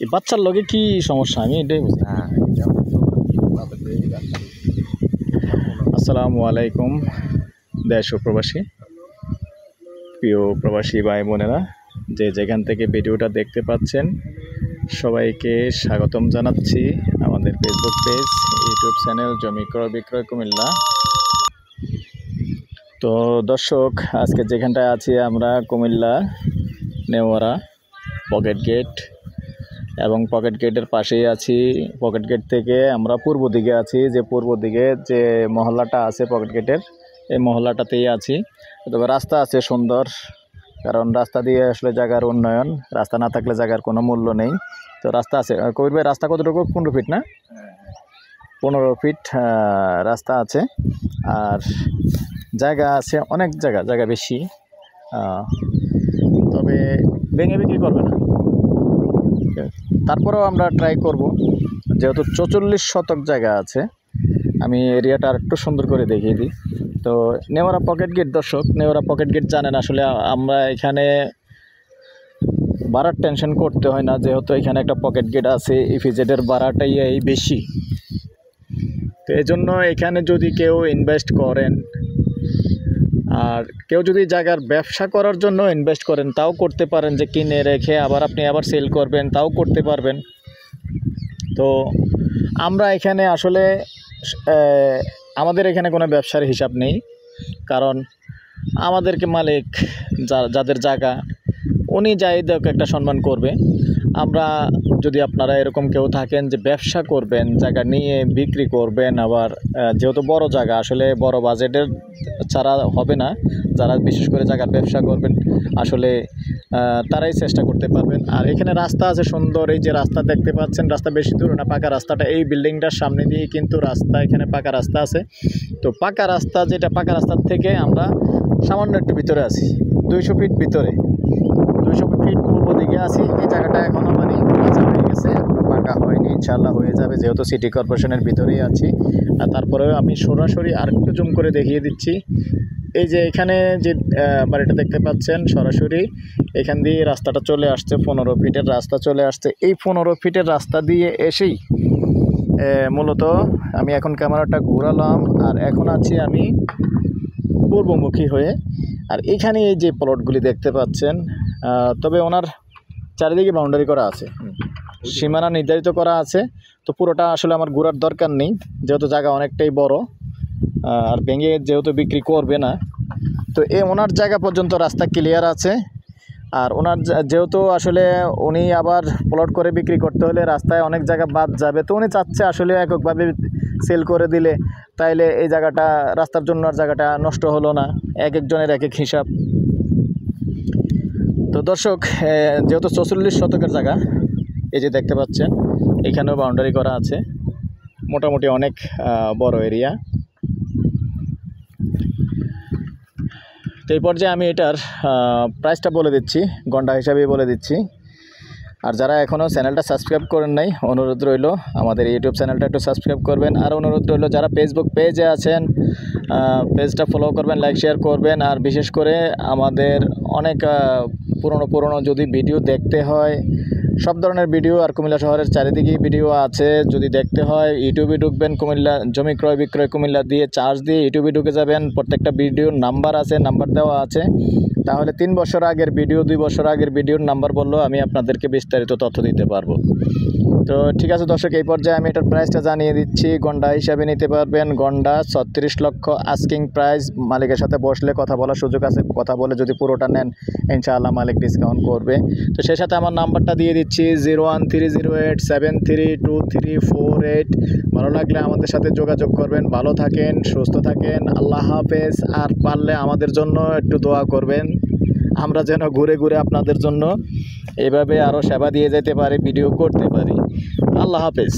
এই বাচ্চার লগে কি সমস্যা আমি এটাই বুঝি না। আসসালামু আলাইকুম দেশ ও প্রবাসী, প্রিয় প্রবাসী ভাই বোনেরা, যে যেখান থেকে ভিডিওটা দেখতে পাচ্ছেন সবাইকে স্বাগতম জানাচ্ছি আমাদের ফেসবুক পেজ, ইউটিউব চ্যানেল জমি ক্রয় বিক্রয় কুমিল্লা। তো দর্শক, আজকে যেখানটায় আছি আমরা কুমিল্লা নেওয়ারা পকেট গেট, এবং পকেট গেটের পাশেই আছি। পকেট গেট থেকে আমরা পূর্ব দিকে আছি, যে পূর্ব দিকে যে মহল্লাটা আছে পকেট গেটের, এই মহল্লাটাতেই আছি। তবে রাস্তা আছে সুন্দর, কারণ রাস্তা দিয়ে আসলে জায়গার উন্নয়ন, রাস্তা না থাকলে জায়গার কোনো মূল্য নেই। তো রাস্তা আছে। কবির ভাই, রাস্তা কতটুকু? 15 ফিট না? 15 ফিট রাস্তা আছে, আর জায়গা আছে অনেক, জায়গা বেশি। তবে ভেঙে বিক্রি করবে না, তারপরেও আমরা ট্রাই করব। যেহেতু 44 শতক জায়গা আছে, আমি এরিয়াটা আর একটু সুন্দর করে দেখিয়ে দিই। তো নেওয়ারা পকেট গেট, দর্শক নেওয়ারা পকেট গেট জানেন, আসলে আমরা এখানে ভাড়ার টেনশন করতে হয় না, যেহেতু এখানে একটা পকেট গেট আছে। ইপিজেডের ভাড়াটাই এই বেশি, তো এই জন্য এখানে যদি কেউ ইনভেস্ট করেন, আর কেউ যদি জায়গার ব্যবসা করার জন্য ইনভেস্ট করেন, তাও করতে পারেন, যে কিনে রেখে আপনি আবার সেল করবেন, তাও করতে পারবেন। তো আমরা এখানে আসলে আমাদের এখানে কোনো ব্যবসার হিসাব নেই, কারণ আমাদেরকে মালিক যাদের জায়গা, উনি যাই দেখ একটা সম্মান করবে। আমরা যদি আপনারা এরকম কেউ থাকেন যে ব্যবসা করবেন, জায়গা নিয়ে বিক্রি করবেন, আবার যেহেতু বড় জায়গা, আসলে বড় বাজেটের ছাড়া হবে না। যারা বিশেষ করে জায়গার ব্যবসা করবেন, আসলে তারাই চেষ্টা করতে পারবেন। আর এখানে রাস্তা আছে সুন্দর, এই যে রাস্তা দেখতে পাচ্ছেন, রাস্তা বেশি দূর না, পাকা রাস্তাটা এই বিল্ডিংটার সামনে দিয়ে কিন্তু রাস্তা, এখানে পাকা রাস্তা আছে। তো পাকা রাস্তা, যেটা পাকা রাস্তার থেকে আমরা সামান্য একটু ভিতরে আছি, 200 ফিট ভিতরে, 200 ফিট পূর্ব দিকে আছি। এই জায়গাটা এখনও মানে কাঁচা হয়ে গেছে, পাকা হয়নি, ইনশাল্লাহ হয়ে যাবে, যেহেতু সিটি কর্পোরেশনের ভিতরেই আছি। আর তারপরেও আমি সরাসরি আরেকটু জুম করে দেখিয়ে দিচ্ছি। এই যে এখানে যে বাড়িটা দেখতে পাচ্ছেন, সরাসরি এখান দিয়ে রাস্তাটা চলে আসছে, 15 ফিটের রাস্তা চলে আসছে। এই 15 ফিটের রাস্তা দিয়ে এসেই মূলত আমি এখন ক্যামেরাটা ঘোরালাম, আর এখন আছি আমি পূর্বমুখী হয়ে। আর এখানে এই যে প্লটগুলি দেখতে পাচ্ছেন, তবে ওনার চারিদিকে বাউন্ডারি করা আছে, সীমানা নির্ধারিত করা আছে। তো পুরোটা আসলে আমার ঘোরার দরকার নেই, যেহেতু জায়গা অনেকটাই বড়, আর ভেঙে যেহেতু বিক্রি করবে না। তো ওনার জায়গা পর্যন্ত রাস্তা ক্লিয়ার আছে। আর ওনার যেহেতু আসলে উনি আবার প্লট করে বিক্রি করতে হলে রাস্তায় অনেক জায়গা বাদ যাবে, তো উনি চাচ্ছে আসলে এককভাবে সেল করে দিলে, তাইলে এই জায়গাটা রাস্তার জন্য আর জায়গাটা নষ্ট হলো না, এক একজনের এক এক হিসাব। তো দর্শক, যেহেতু 44 শতকের জায়গা, এই যে দেখতে পাচ্ছেন এখানেও বাউন্ডারি করা আছে, মোটামুটি অনেক বড় এরিয়া। তো এই পর্যায়ে আমি এটার প্রাইসটা বলে দিচ্ছি, গন্ডা হিসাবেই বলে দিচ্ছি। আর যারা এখনও চ্যানেলটা সাবস্ক্রাইব করেন নাই, অনুরোধ রইল আমাদের ইউটিউব চ্যানেলটা একটু সাবস্ক্রাইব করবেন। আর অনুরোধ রইল যারা ফেসবুক পেজে আছেন, পেজটা ফলো করবেন, লাইক শেয়ার করবেন। আর বিশেষ করে আমাদের অনেক পুরনো যদি ভিডিও দেখতে হয়, সব ধরনের ভিডিও, আর কুমিল্লা শহরের চারিদিকেই ভিডিও আছে, যদি দেখতে হয় ইউটিউবে ঢুকবেন, কুমিল্লা জমি ক্রয় বিক্রয় কুমিল্লা দিয়ে চার্জ দিয়ে ইউটিউবে ঢুকে যাবেন। প্রত্যেকটা ভিডিওর নাম্বার আছে, নাম্বার দেওয়া আছে। তাহলে 3 বছর আগের ভিডিও, 2 বছর আগের ভিডিওর নাম্বার বললেও আমি আপনাদেরকে বিস্তারিত তথ্য দিতে পারবো। তো ঠিক আছে দর্শক, এই পর্যায়ে আমি এটার প্রাইসটা জানিয়ে দিচ্ছি। গন্ডা হিসাবে নিতে পারবেন, গন্ডা 36 লক্ষ আস্কিং প্রাইস। মালিকের সাথে বসলে কথা বলার সুযোগ আছে, কথা বলে যদি পুরোটা নেন ইনশাআল্লাহ মালিক ডিসকাউন্ট করবে। তো সেই সাথে আমার নাম্বারটা দিয়ে দিচ্ছি 01308732348। ভালো লাগলে আমাদের সাথে যোগাযোগ করবেন। ভালো থাকেন, সুস্থ থাকেন, আল্লাহ হাফেজ। আর পারলে আমাদের জন্য একটু দোয়া করবেন, আমরা যেন ঘুরে ঘুরে আপনাদের জন্য এভাবে আরও সেবা দিয়ে যেতে পারি, ভিডিও করতে পারি। আল্লাহ হাফেজ।